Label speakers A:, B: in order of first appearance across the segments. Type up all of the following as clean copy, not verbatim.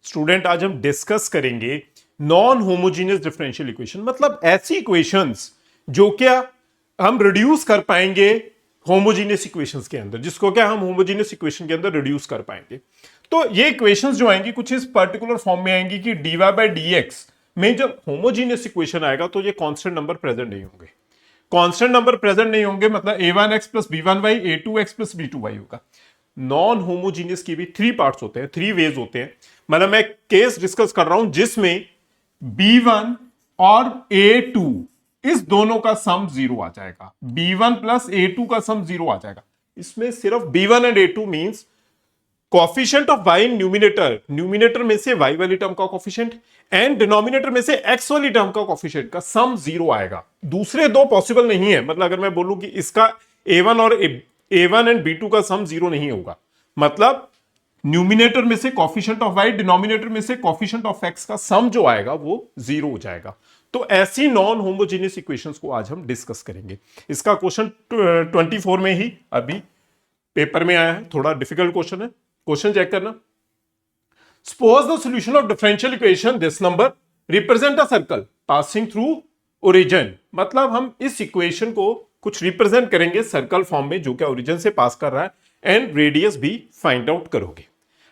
A: Student आज हम discuss करेंगे नॉन होमोजीनियस डिफरेंशियल इक्वेशन, मतलब ऐसी इक्वेशंस जो क्या हम रिड्यूस कर पाएंगे होमोजीनियस इक्वेशंस के अंदर, जिसको क्या हम होमोजीनियस इक्वेशन के अंदर रिड्यूस कर पाएंगे। तो ये इक्वेशंस जो आएंगी कुछ इस पर्टिकुलर फॉर्म में आएंगी कि dy बाई डी एक्स में जब होमोजीनियस इक्वेशन आएगा तो ये कांस्टेंट नंबर प्रेजेंट नहीं होंगे। कांस्टेंट नंबर प्रेजेंट नहीं होंगे मतलब a1x plus b1y a2x plus b2y होगा। नॉन होमोजीनियस की भी थ्री पार्ट्स होते हैं, थ्री वेज होते हैं। मतलब मैं केस डिस्कस कर रहा हूं जिसमें b1 और a2 इस दोनों का सम जीरो आ जाएगा, b1 प्लस a2 का सम जीरो आ जाएगा। इसमें सिर्फ b1 and a2 means coefficient of y in numerator, numerator में से y वाली टर्म का कॉफिशिएंट एंड डिनोमिनेटर में से x वाली टर्म का कॉफिशिएंट का सम जीरो आएगा। दूसरे दो पॉसिबल नहीं है। मतलब अगर मैं बोलूं कि इसका a1 और a1 एंड b2 का सम जीरो नहीं होगा, मतलब न्यूमिनेटर में से कॉफिशिएंट ऑफ y, डिनोमिनेटर में से कॉफिशिएंट ऑफ x का सम जो आएगा वो जीरो हो जाएगा। तो ऐसी नॉन होमोजेनियस इक्वेशंस को आज हम डिस्कस करेंगे। इसका क्वेश्चन 24 में ही अभी पेपर में आया है, थोड़ा डिफिकल्ट क्वेश्चन है। क्वेश्चन चेक करना। Suppose the solution of differential equation this number represent a circle passing through origin. मतलब हम इस इक्वेशन को कुछ रिप्रेजेंट करेंगे सर्कल फॉर्म में जो क्या ओरिजिन से पास कर रहा है, एंड रेडियस भी फाइंड आउट करोगे।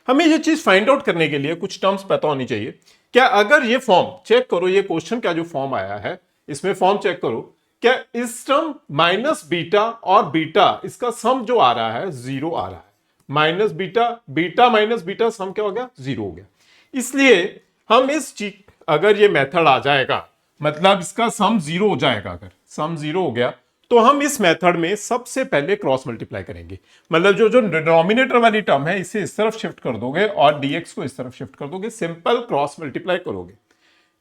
A: हमें ये चीज फाइंड आउट करने के लिए कुछ टर्म्स पता होनी चाहिए। क्या अगर ये फॉर्म चेक करो, ये क्वेश्चन का जो फॉर्म आया है इसमें फॉर्म चेक करो, क्या इस टर्म माइनस बीटा और बीटा इसका सम जो आ रहा है जीरो आ रहा है। Minus beta, beta minus beta सम क्या हो गया, जीरो हो गया। इसलिए हम इस चीज अगर ये मेथड आ जाएगा, मतलब इसका सम जीरो हो जाएगा, अगर सम जीरो हो गया तो हम इस मेथड में सबसे पहले क्रॉस मल्टीप्लाई करेंगे। मतलब जो जो डिनोमिनेटर वाली टर्म है इसे इस तरफ शिफ्ट कर दोगे और dx को इस तरफ शिफ्ट कर दोगे। सिंपल क्रॉस मल्टीप्लाई करोगे,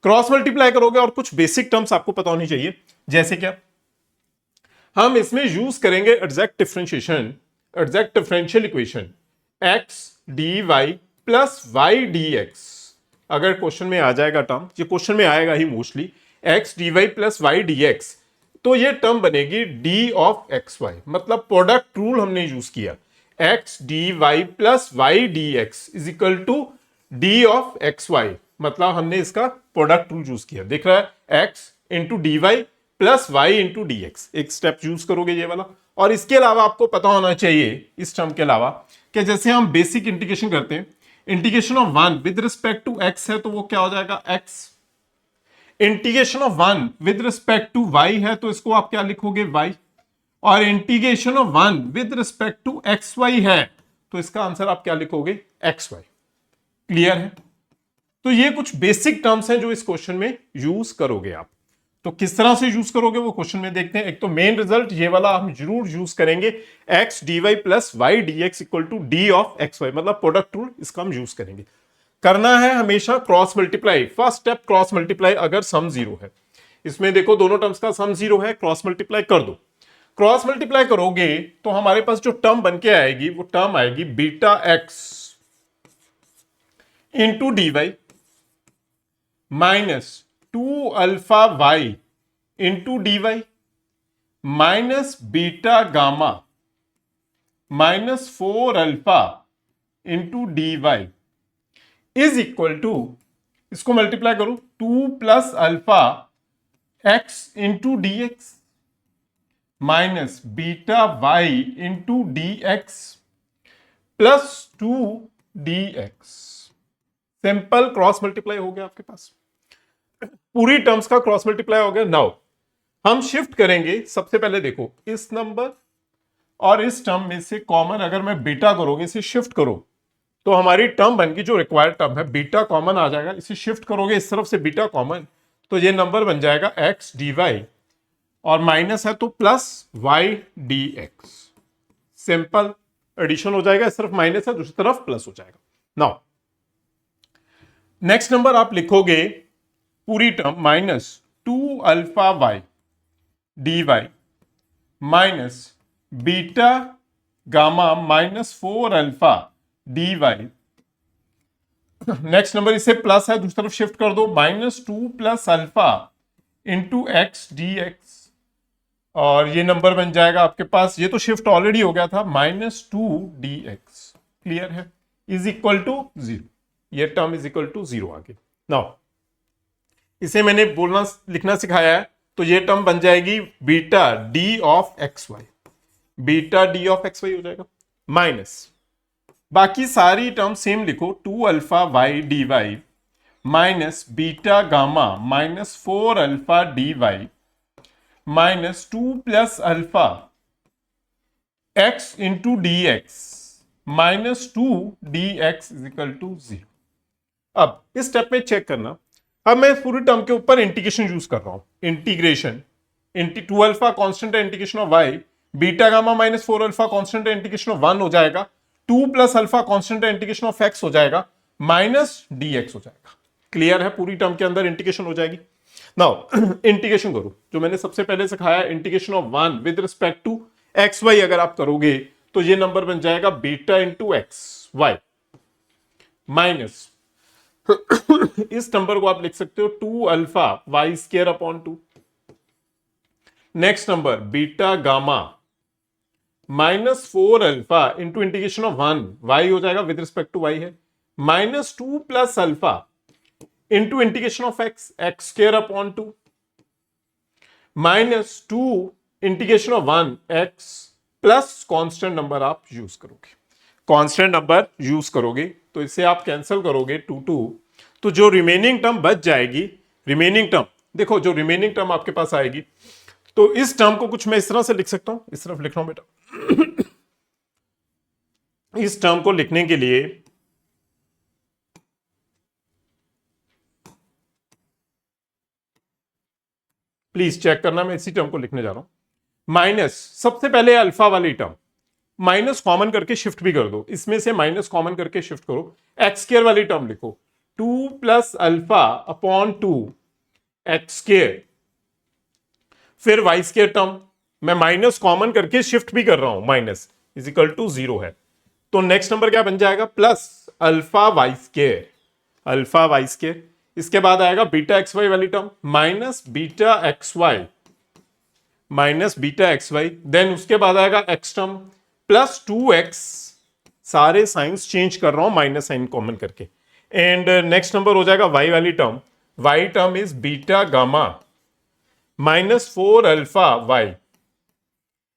A: क्रॉस मल्टीप्लाई करोगे। और कुछ बेसिक टर्म्स आपको पता होनी चाहिए, जैसे क्या हम इसमें यूज करेंगे exact differentiation, exact differential equation x dy plus y dx। अगर क्वेश्चन में आ जाएगा टर्म, ये क्वेश्चन में आएगा ही mostly, x dy plus y dx, तो ये टर्म बनेगी d ऑफ एक्स वाई। मतलब प्रोडक्ट रूल हमने यूज किया, x dy plus y dx is equal to d of x Y. मतलब हमने इसका प्रोडक्ट रूल यूज किया। देख रहा है x into d y plus y into d x, एक स्टेप यूज करोगे ये वाला। और इसके अलावा आपको पता होना चाहिए इस टर्म के अलावा कि जैसे हम बेसिक इंटीग्रेशन करते हैं, integration of one with respect to x है तो वो क्या हो जाएगा x। Integration of one with respect to y है तो इसको आप क्या लिखोगे y। और integration of one with respect to x y है तो इसका आंसर आप क्या लिखोगे, एक्स वाई। क्लियर है। तो ये कुछ बेसिक टर्म्स हैं जो इस क्वेश्चन में यूज करोगे आप। तो किस तरह से यूज करोगे वो क्वेश्चन में देखते हैं। एक तो मेन रिजल्ट ये वाला हम जरूर यूज करेंगे, x d y plus y d x equal to d of x Y, मतलब प्रोडक्ट रूल, इसका हम यूज करेंगे। करना है हमेशा cross multiply. First step cross multiply, अगर सम जीरो है, इसमें देखो दोनों टर्म्स का सम जीरो है, क्रॉस मल्टीप्लाई कर दो। क्रॉस मल्टीप्लाई करोगे तो हमारे पास जो टर्म बन के आएगी वो टर्म आएगी beta x into d y minus 2 alpha y into d y minus beta gamma minus 4 alpha into d y is equal to, इसको मल्टीप्लाई करो, 2 plus alpha x into d x minus beta y into d x plus 2 d x. Simple cross multiply हो गया आपके पास, पूरी terms का cross multiply हो गया। Now हम शिफ्ट करेंगे। सबसे पहले देखो इस नंबर और इस टर्म में से कॉमन अगर मैं बीटा करोगे, इसे शिफ्ट करो तो हमारी टर्म बन गई जो रिक्वायर्ड टर्म है, बीटा कॉमन आ जाएगा। इसे शिफ्ट करोगे इस तरफ से बीटा कॉमन, तो ये नंबर बन जाएगा एक्स डी वाई और माइनस है तो plus y d x. Simple addition हो जाएगा, इस तरफ माइनस है दूसरी तरफ प्लस हो जाएगा। नाउ नेक्स्ट नंबर आप लिखोगे पूरी term minus 2 alpha y d y minus beta gamma minus 4 alpha d y. Next number इसे प्लस है, दूसरी तरफ शिफ्ट कर दो, minus 2 plus alpha into x d x. और ये नंबर बन जाएगा आपके पास, ये तो शिफ्ट ऑलरेडी हो गया था, माइनस 2 डी एक्स। क्लियर है, इज इक्वल टू 0। ये टर्म इज इक्वल टू 0 आ गई। नाउ इसे मैंने बोलना लिखना सिखाया है, तो ये टर्म बन जाएगी beta d of x y, beta d of x y हो जाएगा, माइनस बाकी सारी टर्म सेम लिखो, 2 alpha y d y minus beta gamma minus 4 alpha d y minus 2 plus alpha x into d x minus 2 d x is equal to 0। अब इस step में check करना, अब मैं पूरी टर्म के ऊपर इंटीग्रेशन यूज कर रहा हूं, इंटीग्रेशन 2 अल्फा कॉन्स्टेंट है integration of y, beta gamma minus 4 alpha constant है इंटीग्रेशन ऑफ 1 हो जाएगा, 2 प्लस अल्फा कॉन्स्टेंट है इंटीग्रेशन ऑफ एक्स हो जाएगा, माइनस डी एक्स हो जाएगा। क्लियर है, पूरी टर्म के अंदर इंटीग्रेशन हो जाएगी। नाउ इंटीग्रेशन करो, जो मैंने सबसे पहले सिखाया integration of 1 with respect to x y, अगर आप करोगे तो ये नंबर बन जाएगा beta into x y minus इस नंबर को आप लिख सकते हो 2 alpha y square upon 2, next number beta gamma minus 4 alpha into integration of 1 y हो जाएगा विद रिस्पेक्ट टू वाई है, minus 2 plus alpha into integration of x x square upon 2 minus 2 integration of 1 x plus constant number आप use करोगे, constant number use करोगे तो इसे आप cancel करोगे 2 2, तो जो रिमेनिंग टर्म बच जाएगी, रिमेनिंग टर्म देखो, जो रिमेनिंग टर्म आपके पास आएगी, तो इस टर्म को कुछ मैं इस तरह से लिख सकता हूं, इस तरफ लिख रहा हूं बेटा इस टर्म को लिखने के लिए प्लीज चेक करना, मैं इसी टर्म को लिखने जा रहा हूं, माइनस सबसे पहले अल्फा वाली टर्म माइनस कॉमन करके शिफ्ट भी कर दो, इसमें से माइनस कॉमन करके शिफ्ट करो, एक्स स्क्वायर वाली टर्म लिखो 2 plus alpha upon 2 x square, फिर वाई स्क्वायर टर्म मैं माइनस कॉमन करके शिफ्ट भी कर रहा हूं, माइनस इज इक्वल टू 0 है, तो नेक्स्ट नंबर क्या बन जाएगा plus alpha y square, alpha y square, इसके बाद आएगा बीटा एक्स वाई वाली term minus beta x y minus beta x y, then उसके बाद आएगा एक्स टर्म प्लस 2x, सारे साइंस चेंज कर रहा हूं माइनस साइन कॉमन करके, एंड नेक्स्ट नंबर हो जाएगा y वाली term, y term is beta gamma minus 4 alpha y,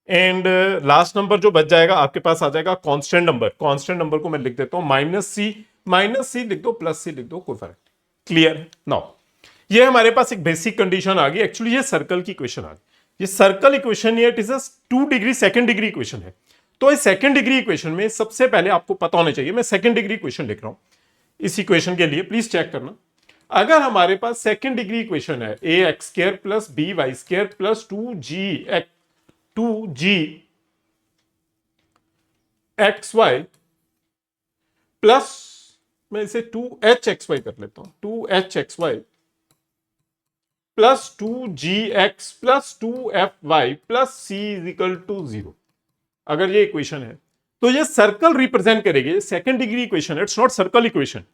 A: and last number जो बच जाएगा आपके पास आ जाएगा कांस्टेंट नंबर, कांस्टेंट नंबर को मैं लिख देता हूं माइनस सी लिख दो प्लस सी लिख दो, कोई फर्क नहीं। क्लियर है? नाउ ये हमारे पास एक बेसिक कंडीशन आ गई, एक्चुअली ये सर्कल की इक्वेशन आ गई, ये सर्कल इक्वेशन ये it is a 2 degree second degree equation है, तो इस सेकंड डिग्री इक्वेशन में सबसे पहले आपको पता होना चाहिए, मैं सेकंड डिग्री इक्वेशन लिख रहा हूं इस इक्वेशन के लिए, प्लीज चेक करना, अगर हमारे पास सेकंड डिग्री इक्वेशन है A X square plus B Y square plus 2g X Y plus मैं इसे 2h एक्स वाई कर लेता हूं, 2h X Y plus 2gx plus 2fy plus c is equal to 0, अगर ये इक्वेशन है तो ये सर्कल रिप्रेजेंट करेगी, सेकंड डिग्री इक्वेशन है, इट्स नॉट सर्कल इक्वेशन,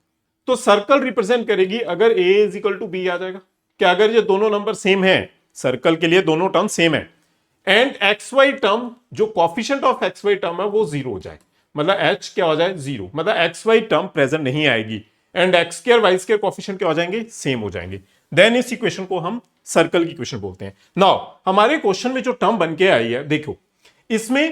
A: तो सर्कल रिप्रेजेंट करेगी अगर a is equal to B आ जाएगा, क्या अगर ये दोनों नंबर सेम है, सर्कल के लिए दोनों टर्म सेम है, एंड एक्स वाई टर्म जो coefficient of x y term है वो 0 हो जाए, मतलब h क्या हो जाए 0, मतलब एक्स वाई टर्म प्रेजेंट नहीं आएगी, and x square y square coefficient क्या हो जाएंगे, सेम हो जाएंगे, देन इस इक्वेशन को हम सर्कल की इक्वेशन बोलते हैं। नाउ हमारे क्वेश्चन में जो टर्म बन के आई है, देखो इसमें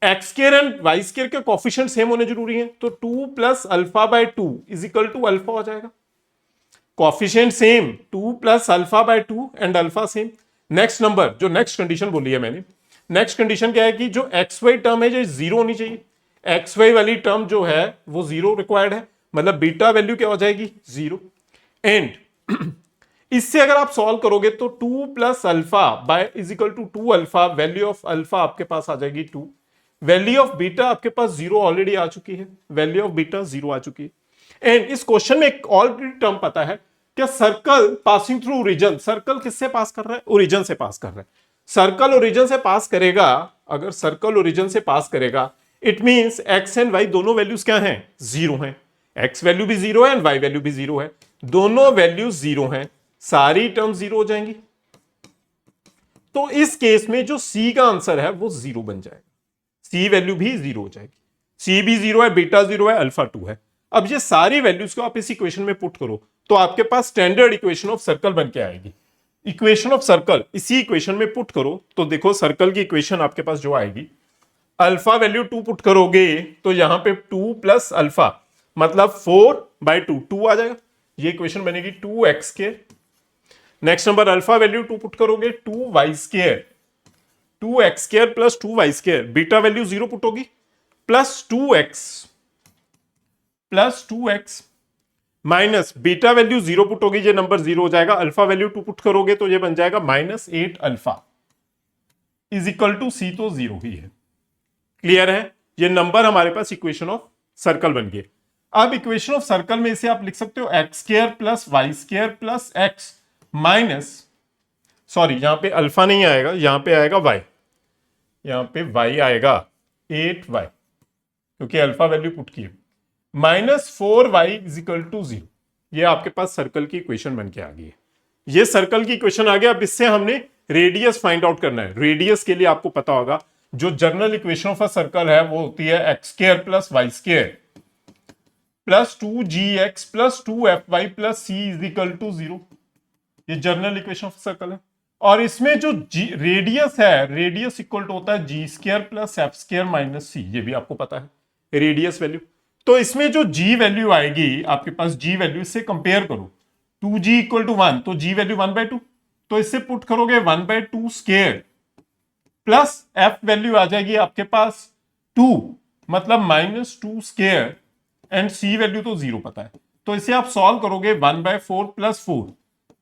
A: x square and y square के कॉफिशिएंट सेम होने जरूरी है, तो 2 plus alpha by 2 is equal to alpha हो जाएगा, coefficient same 2 plus alpha by 2 and alpha same. Next number जो नेक्स्ट कंडीशन बोली है मैंने, नेक्स्ट कंडीशन क्या है कि जो एक्स वाई टर्म है जो 0 होनी चाहिए, एक्स वाई वाली टर्म जो है वो 0 रिक्वायर्ड है, मतलब बीटा वैल्यू क्या हो जाएगी 0, एंड इससे अगर आप सॉल्व करोगे तो 2 plus alpha by is equal to 2 alpha, value of alpha आपके पास आ जाएगी 2, वैल्यू ऑफ बीटा आपके पास 0 ऑलरेडी आ चुकी है, वैल्यू ऑफ बीटा 0 आ चुकी है, एंड इस क्वेश्चन में एक ऑलरेडी टर्म पता है क्या, circle passing through origin, circle किससे पास कर रहा है, ओरिजिन से पास कर रहा है, सर्कल ओरिजिन से पास करेगा, अगर सर्कल ओरिजिन से पास करेगा it means x and y दोनों वैल्यूज क्या हैं 0 हैं, एक्स वैल्यू भी 0 है एंड वाई वैल्यू भी 0 है, दोनों वैल्यूज 0 हैं, सारी टर्म 0 हो जाएंगी, तो इस केस में जो सी का आंसर है वो 0 बन जाएगा, सी वैल्यू भी 0 हो जाएगी, सी भी 0 है, बीटा 0 है, अल्फा 2 है, अब ये सारी वैल्यूज को आप इस इक्वेशन में पुट करो तो आपके पास स्टैंडर्ड इक्वेशन ऑफ सर्कल बन के आएगी। इक्वेशन ऑफ सर्कल इसी इक्वेशन में पुट करो तो देखो सर्कल की इक्वेशन आपके पास जो आएगी, अल्फा वैल्यू 2 पुट करोगे तो यहां पे 2 प्लस अल्फा मतलब 4/2 2 आ जाएगा, ये इक्वेशन बनेगी 2x²। Next number alpha value 2 put करोगे 2y², 2x² plus 2y², beta value 0 put होगी plus 2x minus beta value 0 put होगी, ये नंबर 0 हो जाएगा। अल्फा वैल्यू 2 पुट करोगे तो ये बन जाएगा -8 अल्फा इज इक्वल टू सी, तो 0 ही है। क्लियर है? ये नंबर हमारे पास इक्वेशन ऑफ सर्कल बन गए। अब इक्वेशन ऑफ सर्कल में इसे आप लिख सकते हो x² plus y² plus x minus, sorry यहां पे अल्फा नहीं आएगा, यहां पे आएगा y, यहां पे y आएगा 8y क्योंकि अल्फा वैल्यू पुट की है, -4y इज इक्वल टू 0। ये आपके पास सर्कल की इक्वेशन बन के आ गई है। ये सर्कल की इक्वेशन आ गया। अब इससे हमने रेडियस फाइंड आउट करना है। रेडियस के लिए आपको पता होगा जो general equation of a circle है वो होती है x² plus y² plus 2gx plus 2fy plus c is equal to 0। ये जर्नल इक्वेशन ऑफ सर्कल है। और इसमें जो रेडियस है, रेडियस इक्वल टू होता है g² plus f² minus c, ये भी आपको पता है रेडियस वैल्यू। तो इसमें जो g वैल्यू आएगी आपके पास, g वैल्यू से कंपेयर करो, 2g इक्वल टू 1 तो g वैल्यू 1/2, तो इससे पुट करोगे 1/2² प्लस f वैल्यू आ जाएगी आपके पास 2 मतलब -2² एंड c वैल्यू तो 0 पता है, तो इसे आप सॉल्व करोगे 1/4 प्लस 4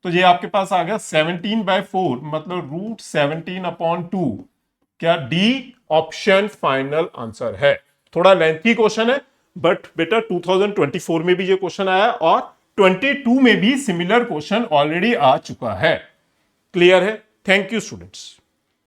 A: तो ये आपके पास आ गया 17/4 मतलब √17/2। क्या डी ऑप्शन फाइनल आंसर है? थोड़ा लेंथी क्वेश्चन है बट बेटा 2024 में भी ये क्वेश्चन आया और 22 में भी सिमिलर क्वेश्चन ऑलरेडी आ चुका है। क्लियर है? Thank you students.